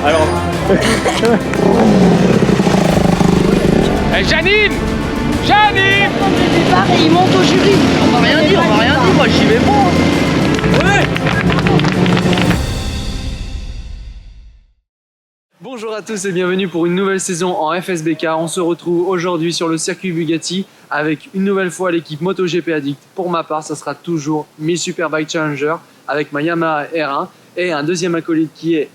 Alors. Janine! Janine! Le départ et il monte au jury. On va rien dire, moi j'y vais pas. Ouais. Bonjour à tous et bienvenue pour une nouvelle saison en FSBK. On se retrouve aujourd'hui sur le circuit Bugatti avec une nouvelle fois l'équipe MotoGP Addict. Pour ma part, ça sera toujours 1000 Superbike Challenger avec ma Yamaha R1 et un deuxième acolyte qui est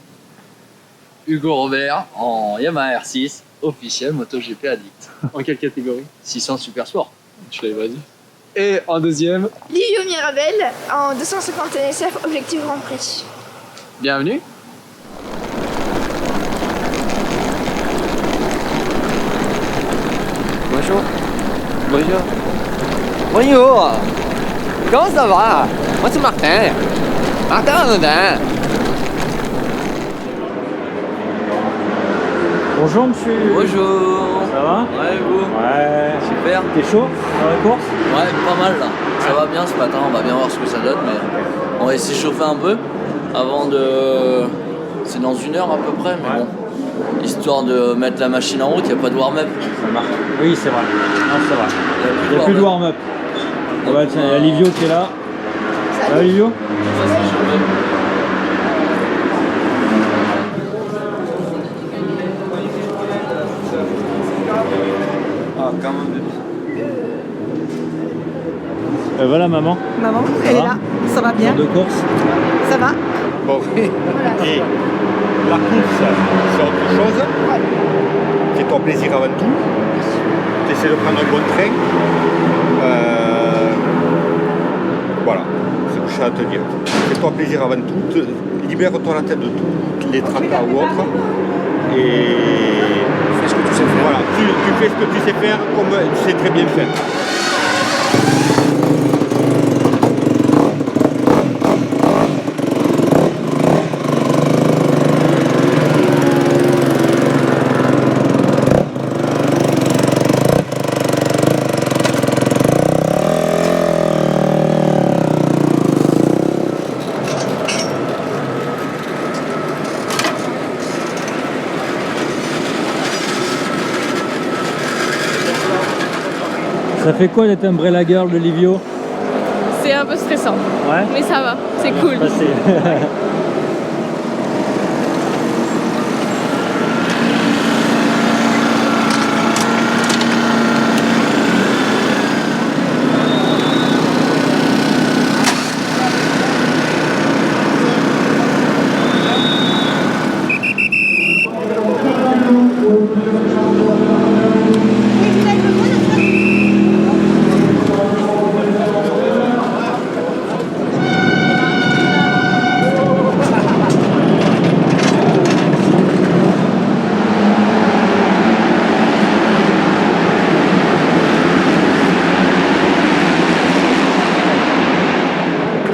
Hugo Robert en Yamaha R6, officiel MotoGP Addict. en quelle catégorie? 600 Super Sport. Je l'avais pas dit. Et en deuxième, Livio Mirabel en 250 NSF Objectif Grand Prix. bienvenue. Bonjour. Bonjour. Bonjour. Comment ça va? Moi c'est Martin. Martin Anodin. Bonjour monsieur. Bonjour. Ça va? Ouais, vous? Ouais. Super. T'es chaud dans la course? Ouais, pas mal là. Ça va bien ce matin, on va bien voir ce que ça donne, mais on va essayer de chauffer un peu avant de. C'est dans 1 heure à peu près, mais bon. Histoire de mettre la machine en route, il n'y a pas de warm-up. Ça marche. Oui, c'est vrai. Non, c'est vrai. Il Il n'y a plus de warm-up. Ah bah tiens, il y a Livio qui est là. Ça va Livio? Ça, c'est chauffé. Ah, quand même. Voilà maman. Maman, elle est là, ça va bien, De course. ça va. Bon, et la course, c'est autre chose. Fais-toi plaisir avant tout. T'essaies de prendre un bon train. Voilà, c'est ce que je suis à te dire. Fais-toi plaisir avant tout. Libère-toi la tête de toutes les tracas ou autres. Et fais ce que tu sais faire. Voilà, tu fais ce que tu sais faire comme tu sais très bien faire. Ça fait quoi d'être umbrella girl de Livio? C'est un peu stressant, Ouais. mais ça va, c'est cool. Facile.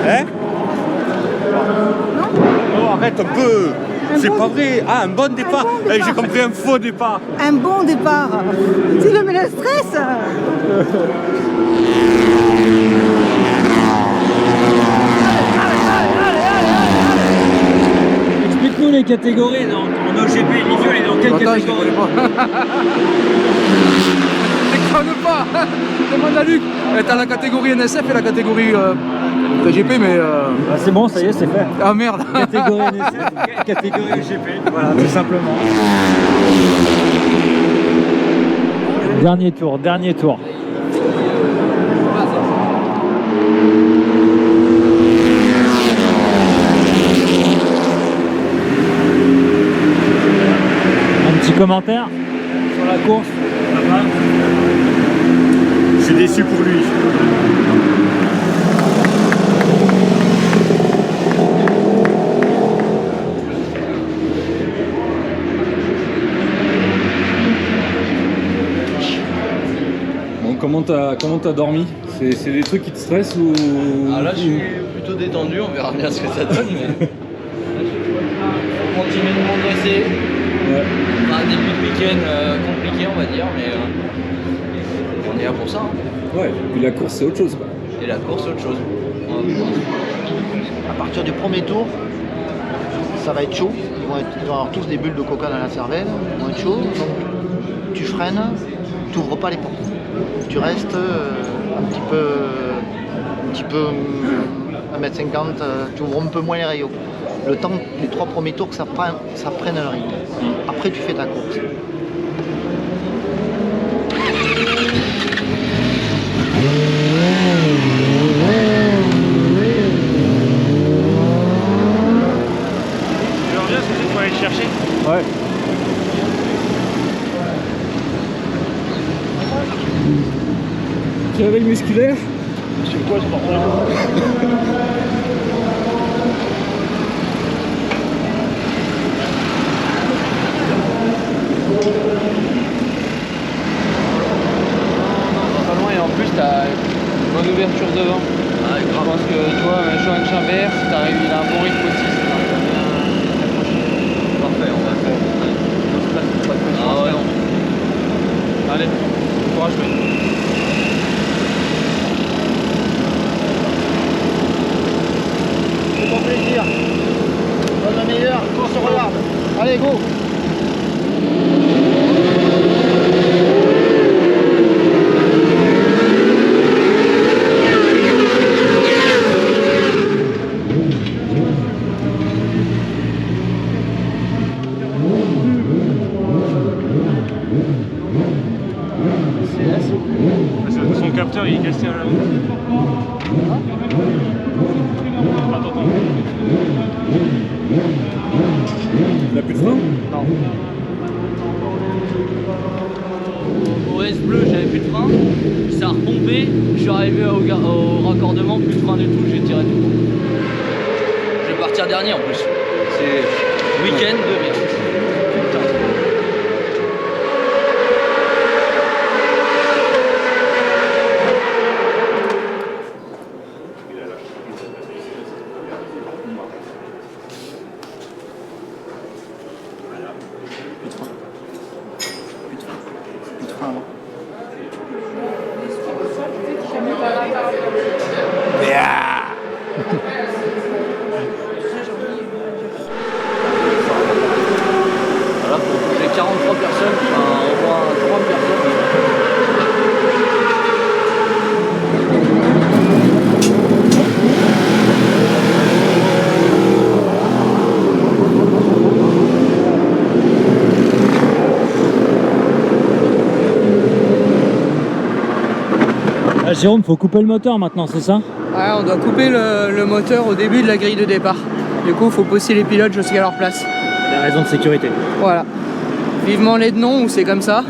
Hein? Non, arrête un peu. C'est pas vrai. Ah, un bon départ. J'ai compris un faux départ. Un bon départ. Tu veux me le stress? Explique-nous les catégories en OGP. Livio, il est dans quelle catégorie? Déconne pas. Demande à Luc. T'as la catégorie NSF et la catégorie TGP, mais... Ah, c'est bon, ça y est, c'est fait. Ah merde. Catégorie NSF, catégorie OGP. Voilà, tout simplement. Dernier tour, dernier tour. Un petit commentaire sur la course? Je suis déçu pour lui. Bon, comment t'as dormi? C'est des trucs qui te stressent ou... Ah là je suis plutôt détendu, on verra bien ce que ça donne, mais on continue de progresser. Ouais. Un début de week-end compliqué on va dire, mais on est là pour ça. Hein. Ouais, puis la course c'est autre chose quoi. Et la course c'est autre chose. À partir du premier tour, ça va être chaud. Ils vont avoir tous des bulles de coca dans la cervelle, ils vont être chauds. Donc tu freines, tu n'ouvres pas les portes. Tu restes un petit peu 1m50, tu ouvres un peu moins les rayons. Le temps, les 3 premiers tours que ça prenne le rythme. Après, tu fais ta course. Tu leur dis ce que c'est pour aller le chercher? Ouais. Petit réveil musculaire. C'est quoi ce bordel? Pas loin et en plus t'as une bonne ouverture devant. Ah, Je pense que toi, Johan Chambert, si t'arrives, il a un bon rythme aussi, si t'arrives à bien t'approcher. Parfait, on va faire. Pas de pression. Ah ouais, non. Allez, courage, mec. C'est ton plaisir. Donne le meilleur, on se regarde. Allez, go! Son capteur il est cassé à la roue. Attends. Il a plus de frein? Non. Au S bleu, j'avais plus de frein. Ça a repompé. Je suis arrivé au raccordement, plus de frein du tout. J'ai tiré tout. Je vais partir dernier en plus. C'est week-end de bien. Voilà, pour toucher 43 personnes, enfin, au moins 3 personnes. Ah, Jérôme, faut couper le moteur maintenant, c'est ça? Ouais, on doit couper le moteur au début de la grille de départ. Du coup, il faut pousser les pilotes jusqu'à leur place. Des raisons de sécurité. Voilà. Vivement les noms ou c'est comme ça.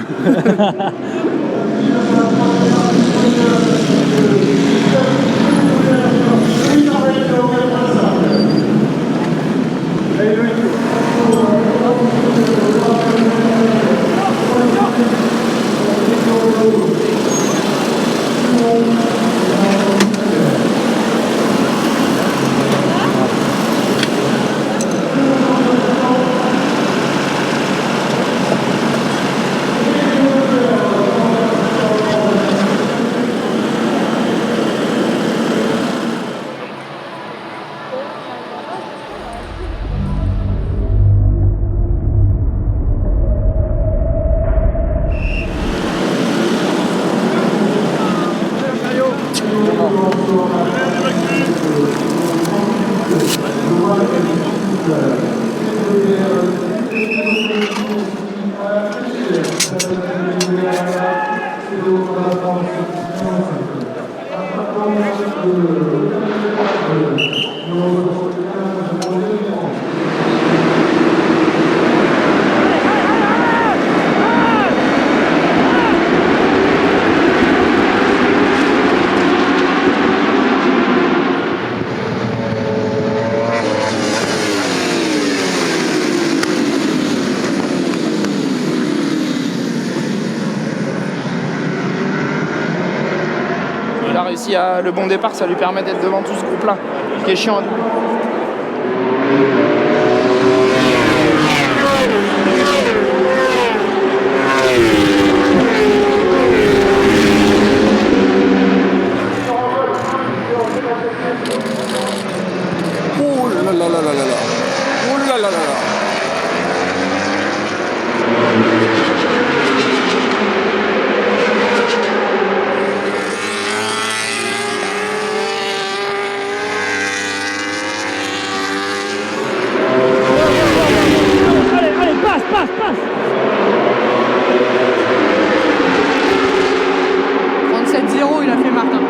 Il a réussi à le bon départ, ça lui permet d'être devant tout ce groupe-là, qui est chiant. Oh là là là là là là. Oh là là là là. Allez, passe. 37-0, il a fait Martin.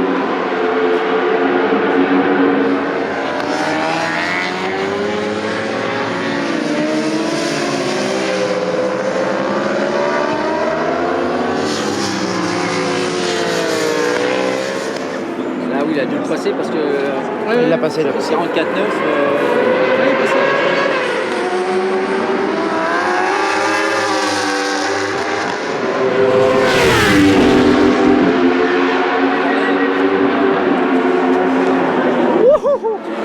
Là où il a dû le passer parce que Ouais, il l'a passé là. 44-9. il est passé.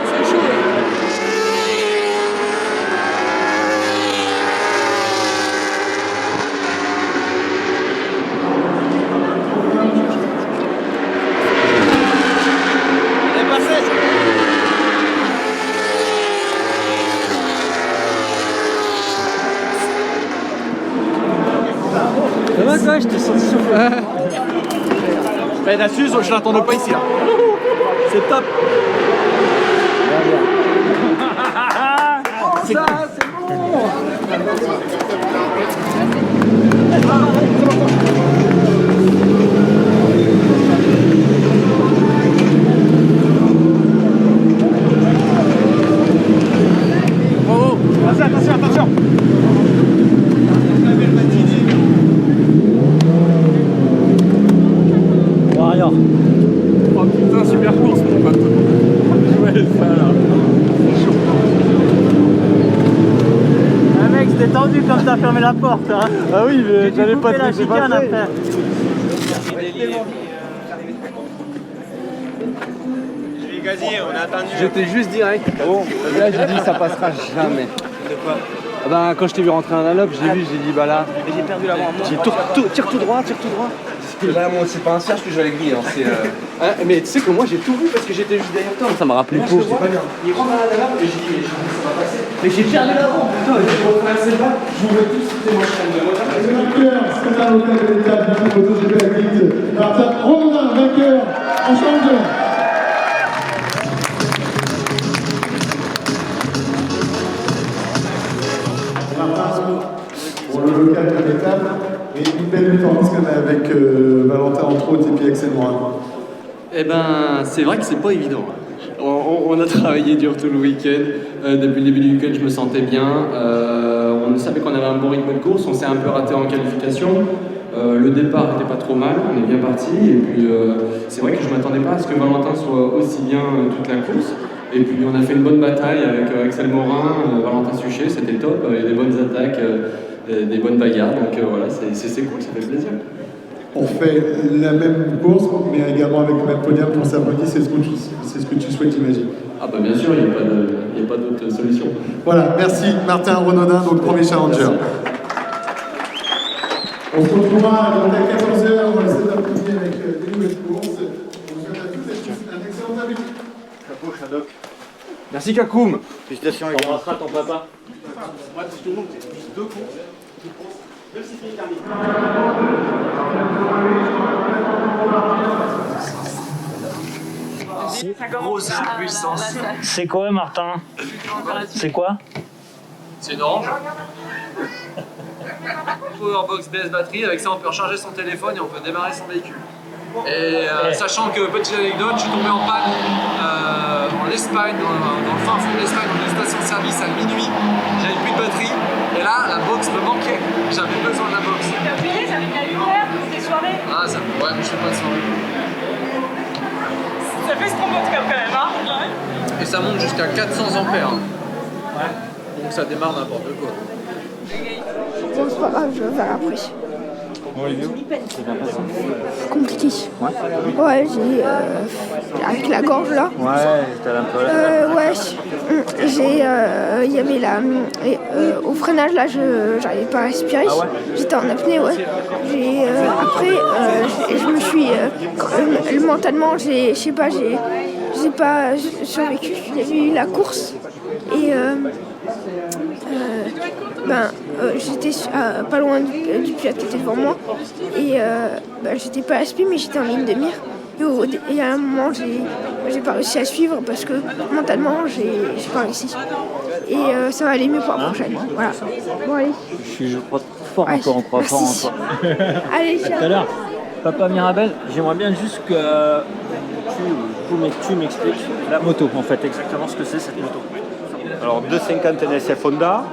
C'est chaud. Ça va toi, je t'ai senti souffler. Ben là-dessus, je l'attendais pas ici là. C'est top. Ça, c'est bon. Bravo. Attention. Warrior. Oh putain, super course mon pote. Ouais, ça là. Ah mec, c'était tendu quand t'as fermé la porte. Hein. Ah oui, mais j'avais pas la chicane après. J'étais juste direct. Bon, là j'ai dit ça passera jamais. De quoi? Ah bah, quand je t'ai vu rentrer en allop, j'ai dit bah là. Mais j'ai perdu l'avant. J'ai tire tout droit. Là, moi, c'est pas un cierge que je vais aller griller. Hein, c'est, Mais tu sais que moi j'ai tout vu parce que j'étais juste derrière toi. ça m'a rappelé le pot. Il rentre dans la allop et j'ai dit mais ça va passer. Mais j'ai perdu l'avant, putain, j'ai retracé le bas, je voulais tous, c'était moi je prends de moteur. C'est un local de l'étape du MotoGP Addict. Martin Rondin, vainqueur en champion. Pour le local de l'étape, et une belle performance qu'on a avec Valentin entre autres et puis Axel Morin. Eh ben, c'est vrai que c'est pas évident. On a travaillé dur tout le week-end. Depuis le début du week-end, je me sentais bien. On savait qu'on avait un bon rythme de course. On s'est un peu raté en qualification. Le départ n'était pas trop mal. On est bien parti. Et puis, c'est vrai que je ne m'attendais pas à ce que Valentin soit aussi bien toute la course. Et puis, on a fait une bonne bataille avec Axel Morin, Valentin Suchet. C'était top. Il y a des bonnes attaques, des bonnes bagarres. Donc voilà, c'est cool, ça fait plaisir. On fait la même course, mais également avec le même podium pour samedi, c'est ce que tu souhaites, j'imagine. Ah bah bien sûr, il n'y a pas d'autre solution. Voilà, merci Martin Renaudin, donc premier challenger. Merci. On se retrouvera à 14h cet après-midi avec des nouvelles courses. On vous souhaite à tous un excellent début. Chapeau, Shadok. Merci Kakoum. Félicitations, On embrassera ton papa. Moi, si je te montre, c'est 2 courses. Même si c'est terminé. Grosse puissance. C'est quoi, Martin? C'est quoi? C'est une orange. Powerbox BS batterie, avec ça on peut recharger son téléphone et on peut démarrer son véhicule. Et sachant que, petite anecdote, je suis tombé en panne en Espagne, dans le fin fond de l'Espagne, dans une station-service à minuit. J'avais plus de batterie et là la box me manquait. J'avais besoin de la box. T'as payé, ça fait une heure pour tes soirées. Ah ça, ouais, mais je fais pas de soirée. Ça fait ce qu'on monte quand même, hein. Et ça monte jusqu'à 400 ampères. Donc ça démarre n'importe quoi. Bon, c'est pas grave, je vais faire après. C'est bien passé. Compliqué. Ouais, j'ai. Avec la gorge là. Ouais, t'as un peu là. Ouais, il y avait la. Au freinage là, j'arrivais pas à respirer. Ah ouais. J'étais en apnée, ouais. Après, je me suis. Mentalement, je sais pas, j'ai pas survécu. Il y avait eu la course. j'étais pas loin du pilote qui était devant moi et j'étais pas à speed mais j'étais en ligne de mire. Et à un moment j'ai pas réussi à suivre parce que mentalement j'ai pas réussi. Et ça va aller mieux pour la prochaine. Voilà. Bon allez. Je crois fort en toi, on croit fort en toi. Allez, tout à l'heure, Papa Mirabel, j'aimerais bien juste que tu m'expliques la moto en fait, exactement ce que c'est cette moto. Alors 250 NSF Honda,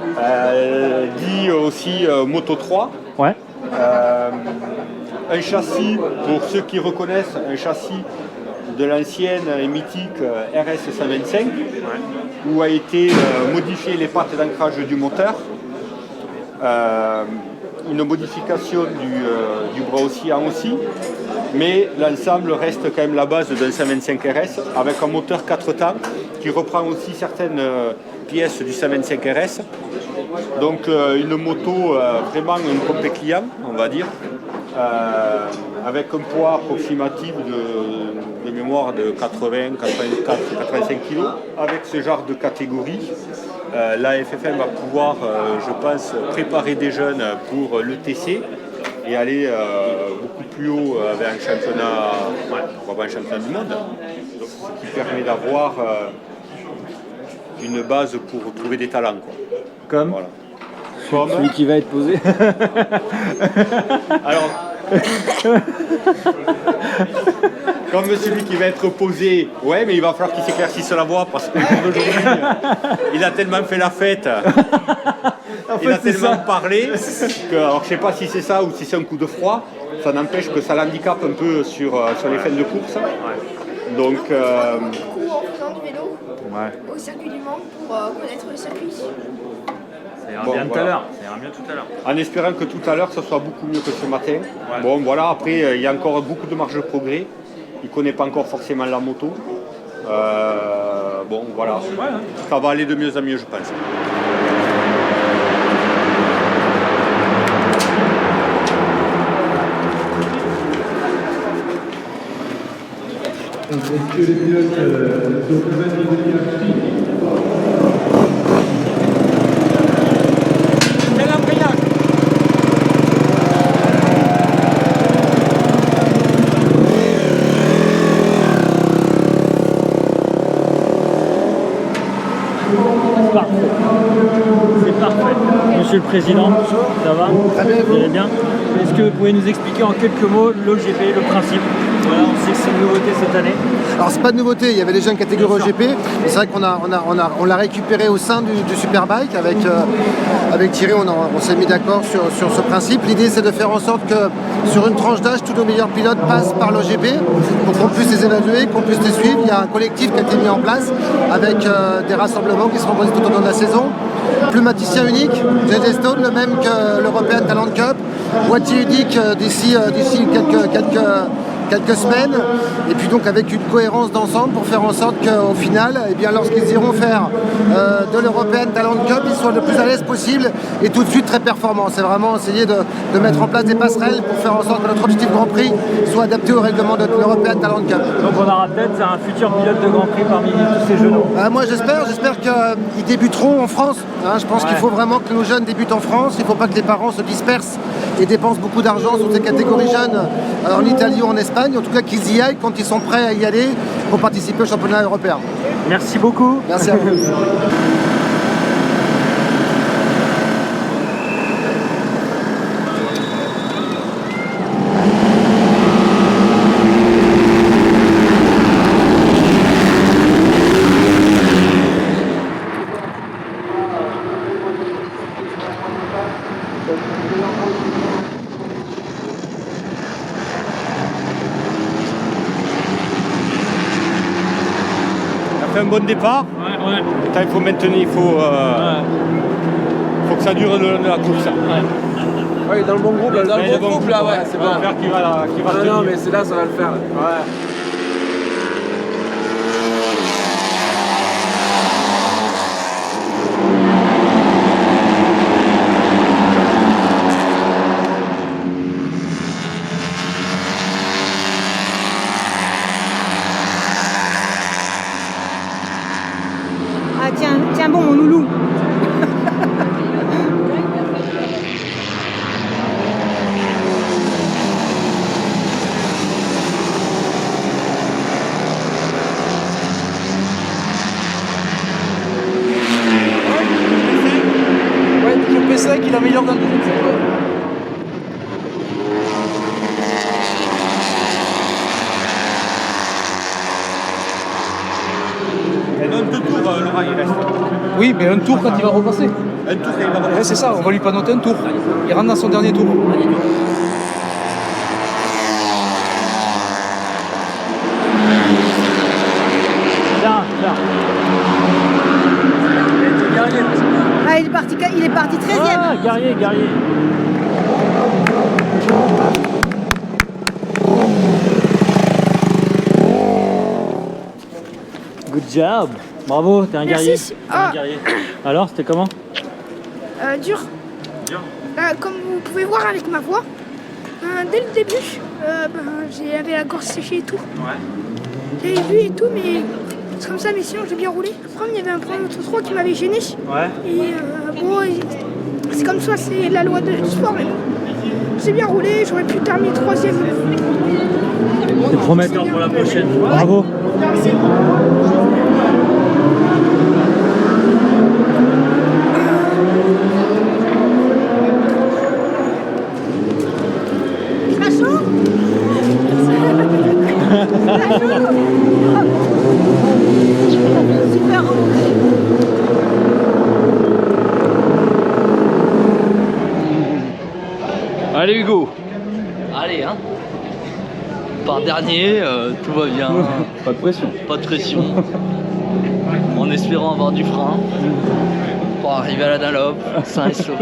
dit aussi Moto 3. Ouais. Un châssis, pour ceux qui reconnaissent, un châssis de l'ancienne et mythique RS 125, où a été modifié les pattes d'ancrage du moteur. Une modification du bras oscillant aussi, mais l'ensemble reste quand même la base d'un 125 RS avec un moteur 4 temps qui reprend aussi certaines pièces du 125 RS. Donc une moto vraiment un complet client, on va dire, avec un poids approximatif de mémoire de 80, 84, 85 kg. Avec ce genre de catégorie, la FFM va pouvoir, je pense, préparer des jeunes pour le TC et aller beaucoup plus haut avec un championnat du monde. Donc, ce qui permet d'avoir une base pour trouver des talents. Comme voilà. Celui qui va être posé. Alors, comme celui qui va être posé, ouais, mais il va falloir qu'il s'éclaircisse la voix parce que aujourd'hui, il a tellement fait la fête, il a tellement parlé que, alors je sais pas si c'est ça ou si c'est un coup de froid, ça n'empêche que ça l'handicape un peu sur les fins de course. Donc, en faisant du vélo au circuit du Mans pour connaître le circuit. Ça ira bien tout à l'heure. Ça ira mieux tout à l'heure. En espérant que tout à l'heure, ça soit beaucoup mieux que ce matin. Ouais. Bon, voilà, après, il y a encore beaucoup de marge de progrès. Il ne connaît pas encore forcément la moto. Bon, voilà. Ouais. Ça va aller de mieux en mieux, je pense. Est-ce que les pilotes sont prêts à venir C'est parfait. Monsieur le Président, ça va? Très bien, vous allez bien? Est-ce que vous pouvez nous expliquer en quelques mots l'OGP, le principe? Voilà, on sait que c'est une nouveauté cette année. Alors c'est pas de nouveauté, il y avait déjà une catégorie OGP, mais c'est vrai qu'on l'a récupéré au sein du Superbike avec Thierry, on s'est mis d'accord sur ce principe. L'idée c'est de faire en sorte que sur une tranche d'âge, tous nos meilleurs pilotes passent par l'OGP pour qu'on puisse les évaluer, qu'on puisse les suivre. Il y a un collectif qui a été mis en place avec des rassemblements qui seront organisés tout au long de la saison. Pneumaticien unique, JJ Stone, le même que l'European Talent Cup, boîtier unique d'ici quelques semaines, et puis donc avec une cohérence d'ensemble pour faire en sorte qu'au final, eh bien, lorsqu'ils iront faire de l'European Talent Cup, ils soient le plus à l'aise possible et tout de suite très performants. C'est vraiment essayer de mettre en place des passerelles pour faire en sorte que notre objectif Grand Prix soit adapté au règlement de l'European Talent Cup. Donc on aura peut-être un futur pilote de Grand Prix parmi tous ces jeunes. Moi j'espère qu'ils débuteront en France. Je pense qu'il faut vraiment que nos jeunes débutent en France. Il ne faut pas que les parents se dispersent et dépensent beaucoup d'argent sur ces catégories jeunes en Italie ou en Espagne. En tout cas qu'ils y aillent quand ils sont prêts à y aller pour participer au championnat européen. Merci beaucoup. Merci à vous. Fait un bon départ. Ouais. Attends, il faut maintenir, il faut que ça dure la course. Ouais, dans le bon groupe, là, dans le bon groupe, là, ouais, c'est bon. J'espère qu'il va tenir. Non, mais c'est là, ça va le faire. Ouais. Ah tiens bon mon loulou. Laurent il reste. Oui, mais un tour quand il va repasser. Un tour quand il va repasser. Ouais, c'est ça, on va lui pas noter un tour. Il rentre dans son dernier tour. Ah, il est parti 13e. Ah, guerrier. Good job. Bravo, t'es un Merci. guerrier. T'es Ah. un guerrier. Alors, c'était comment? Dur. Comme vous pouvez voir avec ma voix, dès le début, j'avais la gorge séchée et tout. J'avais vu et tout, mais c'est comme ça, mais sinon j'ai bien roulé. Après, il y avait un premier autre 3 qui m'avait gêné. Et bon, c'est comme ça, c'est la loi du sport, mais bon. J'ai bien roulé, j'aurais pu terminer 3e. C'est prometteur pour la prochaine. Bravo. Merci. Super remonté. Allez Hugo. Allez, hein. Par dernier, tout va bien. Pas de pression. Pas de pression. En espérant avoir du frein pour arriver à la Dunlop, sain et sauf.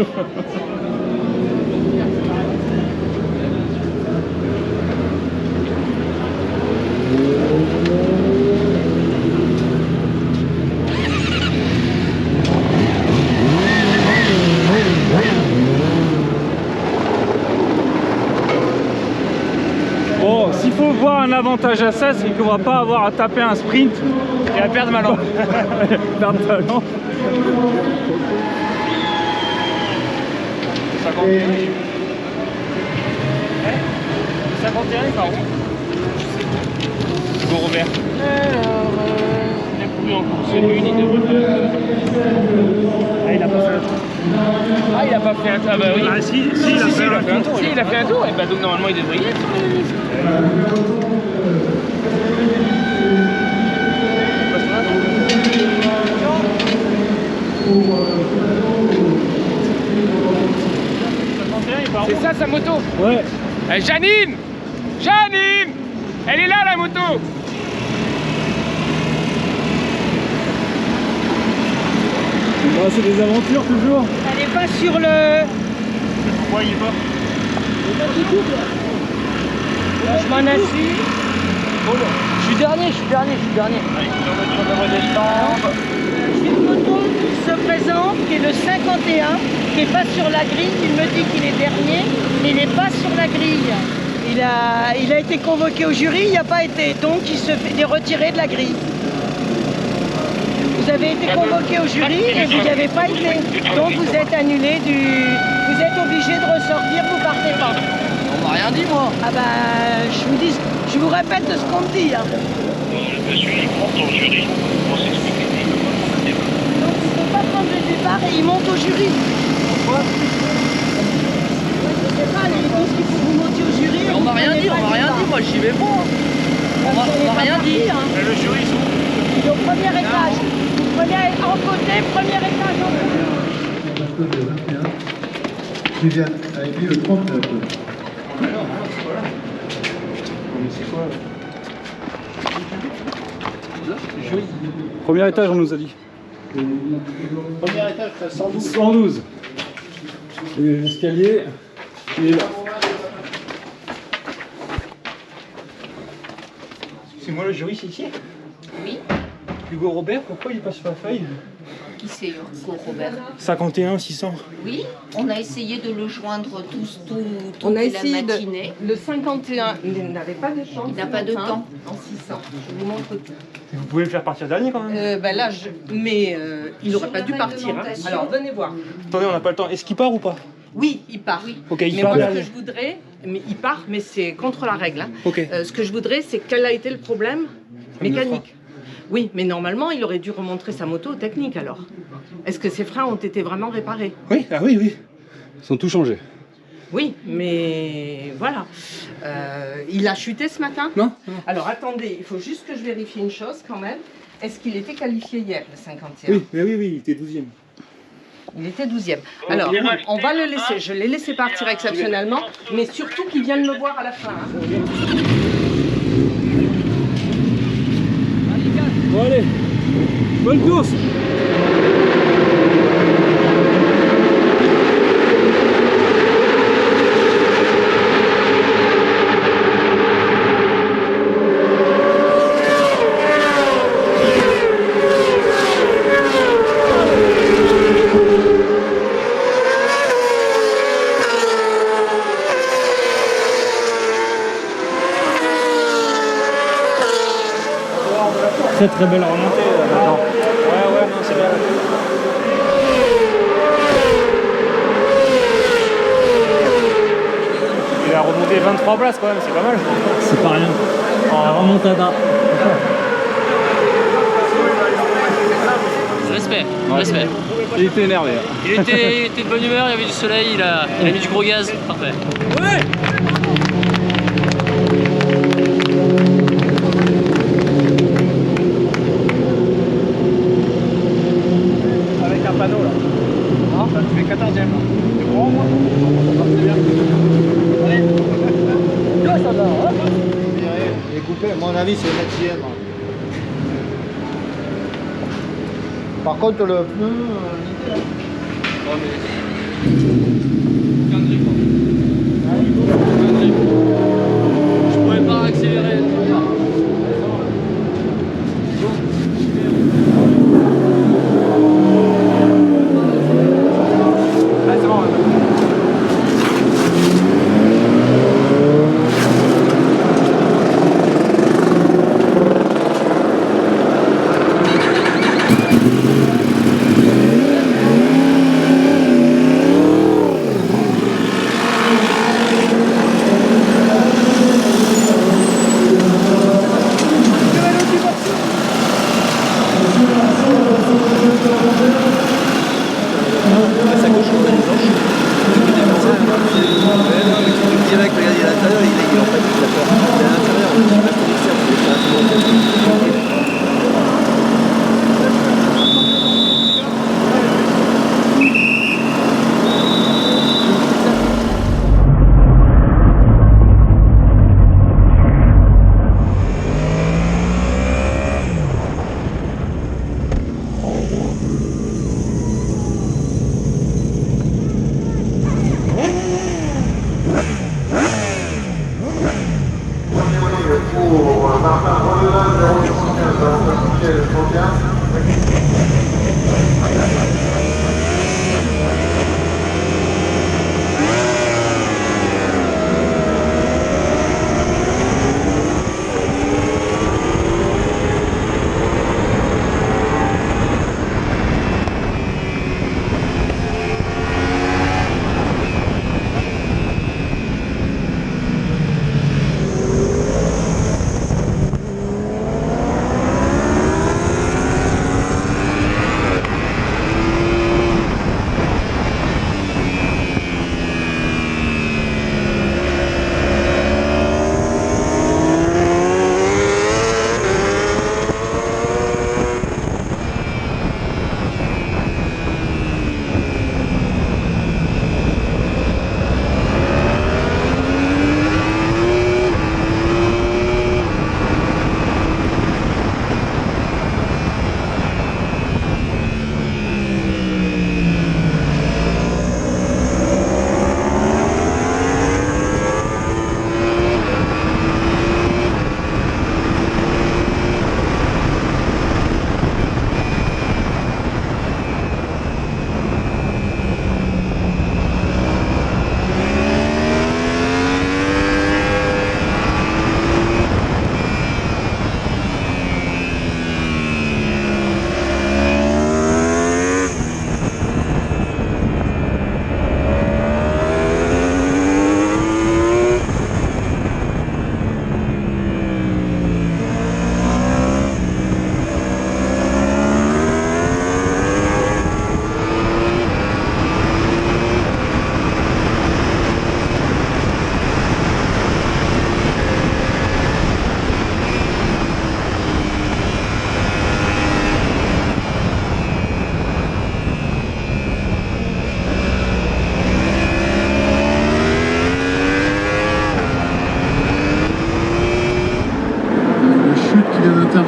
Bon, s'il faut voir un avantage à ça, c'est qu'on va pas avoir à taper un sprint et à perdre ma lampe. Perdre ta lampe. 51. 51, il part où? Hugo Robert. Il a couru en course une, il devrait faire. Ah, il a pas fait un tour. Ah, il a pas fait un tour. Ah, bah oui. Ah, si, il a fait un tour. Si, il a fait un tour. Et bah, donc normalement, il devrait y être. C'est ça sa moto? Ouais. Janine! Janine! Elle est là la moto! Bon, c'est des aventures toujours. Elle est pas sur le... Pourquoi il est pas? Je m'en assis. Je suis dernier. J'ai une moto qui se présente, qui est le 51, qui n'est pas sur la grille. Il me dit qu'il est dernier, mais il n'est pas sur la grille. Il a été convoqué au jury, il n'a pas été, donc il est retiré de la grille. Vous avez été convoqué au jury et vous n'y avez pas été. Donc vous êtes annulé Vous êtes obligé de ressortir, vous partez pas. On m'a rien dit moi. Ah bah, je vous répète ce qu'on me dit. Hein. Je suis contre au jury pour s'expliquer. Donc il ne faut pas prendre le départ et il monte au jury. Pourquoi? Je sais pas, ils disent qu'il faut vous monter au jury. Mais on m'a rien dit, moi j'y vais pas. On m'a rien dit. Hein. Le jury, ils sont. Il est au premier étage. Premier en côté, premier étage en haut. Qui vient avec lui le 39. Premier étage, on nous a dit. Premier étage, 112. 112. Et l'escalier, il est là. C'est moi le jury, c'est ici? Oui. Hugo Robert, pourquoi il passe sur la feuille? Qui c'est Hugo Robert? 51 600. Oui, on a essayé de le joindre toute On a la essayé matinée. le 51, il n'avait pas de temps. Il n'a pas de temps. En 600, je vous montre tout. Vous pouvez le faire partir dernier quand même? Là, il n'aurait pas dû partir. Hein. Alors, venez voir. Attendez, on n'a pas le temps. Est-ce qu'il part ou pas? Oui, il part. Ok, il mais part moi, ce dernier. que je voudrais, il part, mais c'est contre la règle. Hein. Ok. Ce que je voudrais, c'est quel a été le problème mécanique. Oui, mais normalement, il aurait dû remontrer sa moto au technique alors. Est-ce que ses freins ont été vraiment réparés? Oui, ah oui, oui. Ils sont tout changés. Oui, mais voilà. Il a chuté ce matin? Non. Alors attendez, il faut juste que je vérifie une chose quand même. Est-ce qu'il était qualifié hier, le 51? Oui, il était 12e. Il était 12e. Alors, on va le laisser. Je l'ai laissé partir exceptionnellement, mais surtout qu'il vienne me voir à la fin. Hein. Bon allez, bonne course. Très belle remontée maintenant. Ouais, non, c'est bien. Il a remonté 23 places quand même, c'est pas mal. C'est pas rien. En remontada. Respect, respect. Il était énervé. Il était de bonne humeur, il y avait du soleil, il a mis du gros gaz, parfait. Ouais. Avec un panneau là. Ah, ça tu fais 14e là. Tu crois moi? C'est bien. Allez. Là ça va, hein? Il est coupé, à mon avis c'est le 9e. Par contre le pneu, nickel. Ouais, mais... Je pouvais pas accélérer. Direct, regardez à l'intérieur, il est en fait, il a peur. Il est à l'intérieur, je sais pas ce qu'il sert,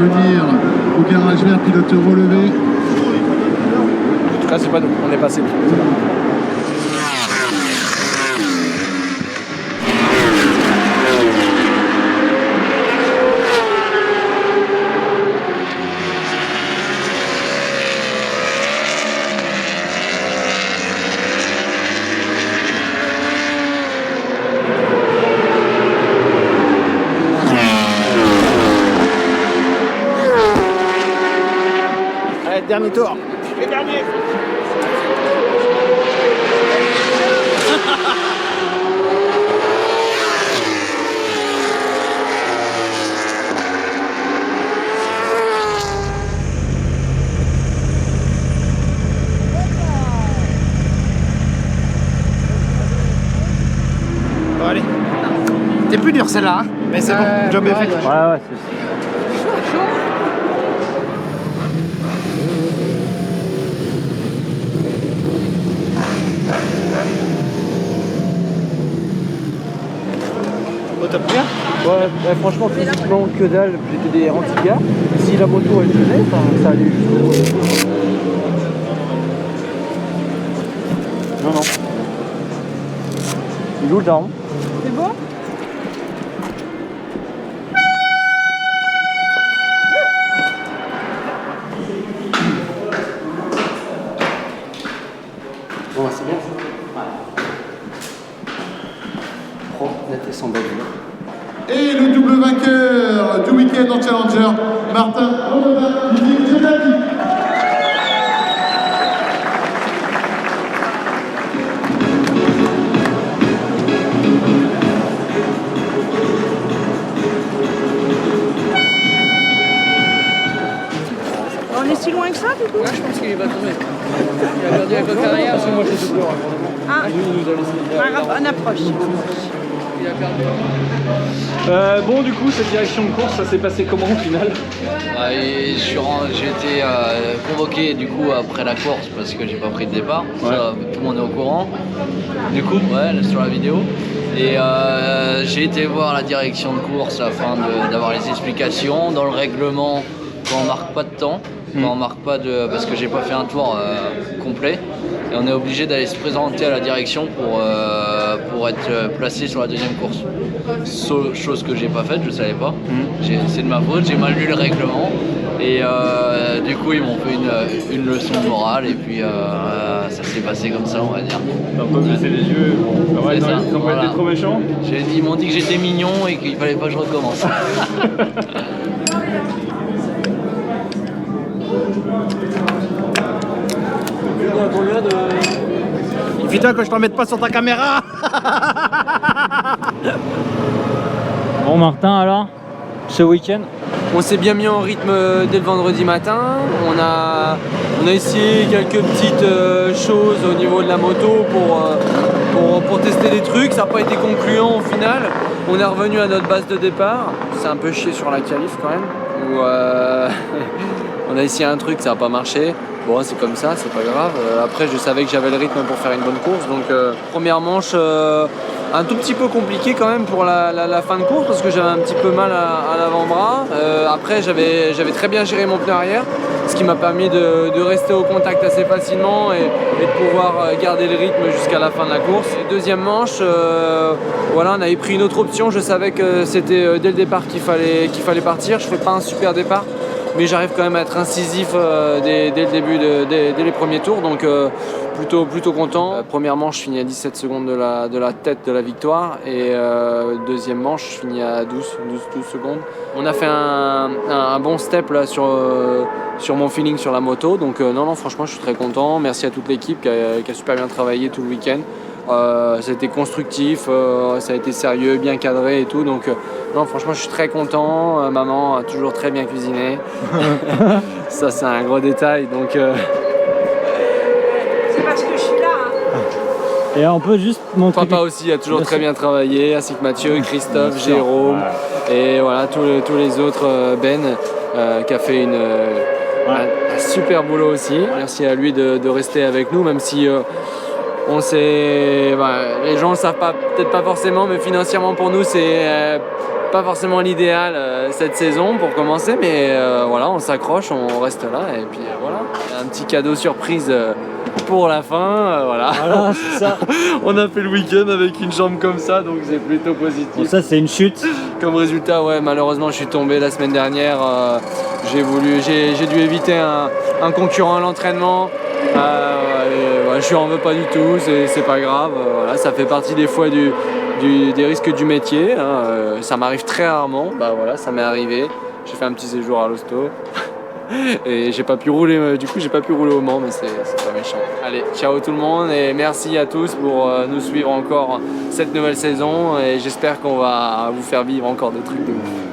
venir au garage vert, pilote relevé. En tout cas, c'est pas nous, on est passé. Allez, dernier tour. Les derniers. Bon, allez. T'es plus dur celle-là, hein, mais c'est bon, job est fait. Ouais, Au top bien. Ouais, franchement, physiquement, que dalle, j'étais des anti-gars. Si la moto elle tenait, ça allait jusqu'au. Non. Il est où le daron? C'est bon? Bon, c'est bien ça. Propre, net et sans bavure. Et le double vainqueur du week-end en Challenger, Martin Rodin, Didier Giordani. On est si loin que ça du coup? Ouais, je pense qu'il va tomber. Il a perdu la coque arrière parce que moi j'ai doublé. Ah, Lui, il nous a laissé. on approche. Il a perdu. Bon, du coup, cette direction de course, ça s'est passé comment au final? J'ai été convoqué du coup après la course parce que j'ai pas pris de départ. Ouais. Ça, tout le monde est au courant. Du coup, ouais, sur la vidéo. Et j'ai été voir la direction de course afin d'avoir les explications. Dans le règlement, quand on marque pas de temps, quand on marque pas de. Parce que j'ai pas fait un tour complet. Et on est obligé d'aller se présenter à la direction pour être placé sur la deuxième course. Chose que j'ai pas faite, je savais pas. C'est de ma faute, j'ai mal lu le règlement. Et du coup, ils m'ont fait une leçon de morale. Et puis ça s'est passé comme ça, on va dire. T'as un peu baissé les yeux. Ouais, ils ont pas été trop méchants. Ils m'ont dit que j'étais mignon et qu'il fallait pas que je recommence. Putain, que je t'en mette pas sur ta caméra. Bon Martin alors, ce week-end? On s'est bien mis en rythme dès le vendredi matin. On a essayé quelques petites choses au niveau de la moto pour tester des trucs. Ça n'a pas été concluant au final. On est revenu à notre base de départ. C'est un peu chier sur la qualif quand même. Où, on a essayé un truc, ça n'a pas marché. Bon, c'est comme ça, c'est pas grave. Après, je savais que j'avais le rythme pour faire une bonne course. Donc, première manche, un tout petit peu compliqué quand même pour la fin de course parce que j'avais un petit peu mal à l'avant-bras. Après, j'avais très bien géré mon pneu arrière, ce qui m'a permis de rester au contact assez facilement et de pouvoir garder le rythme jusqu'à la fin de la course. Et deuxième manche, voilà, on avait pris une autre option. Je savais que c'était dès le départ qu'il fallait partir. Je fais pas un super départ, mais j'arrive quand même à être incisif dès le début, dès les premiers tours, donc plutôt content. Première manche, je finis à 17 secondes de la tête de la victoire, et deuxième manche, je finis à 12 secondes. On a fait un bon step là sur mon feeling sur la moto, donc non, franchement, je suis très content. Merci à toute l'équipe qui a super bien travaillé tout le week-end. Ça a été constructif, ça a été sérieux, bien cadré et tout, donc non, franchement je suis très content. Maman a toujours très bien cuisiné. Ça c'est un gros détail, donc C'est parce que je suis là. Hein. Et on peut juste montrer. Papa aussi a toujours très bien travaillé, ainsi que Mathieu, Christophe, Jérôme, et voilà tous les autres, Ben qui a fait un super boulot aussi. Merci à lui de rester avec nous, même si on sait, les gens ne le savent peut-être pas forcément, mais financièrement pour nous c'est pas forcément l'idéal cette saison pour commencer, mais voilà, on s'accroche, on reste là et puis voilà. Un petit cadeau surprise pour la fin, voilà. Voilà, c'est ça. On a fait le week-end avec une jambe comme ça, donc c'est plutôt positif. Bon, ça, c'est une chute. Comme résultat, ouais, malheureusement, je suis tombé la semaine dernière. J'ai dû éviter un concurrent à l'entraînement. Ouais, je lui en veux pas du tout, c'est pas grave. Voilà, ça fait partie des fois des risques du métier. Hein. Ça m'arrive très rarement. Bah voilà, ça m'est arrivé. J'ai fait un petit séjour à l'hosto. Et j'ai pas pu rouler, du coup j'ai pas pu rouler au Mans, mais c'est pas méchant. Allez, ciao tout le monde et merci à tous pour nous suivre encore cette nouvelle saison et j'espère qu'on va vous faire vivre encore des trucs de ouf.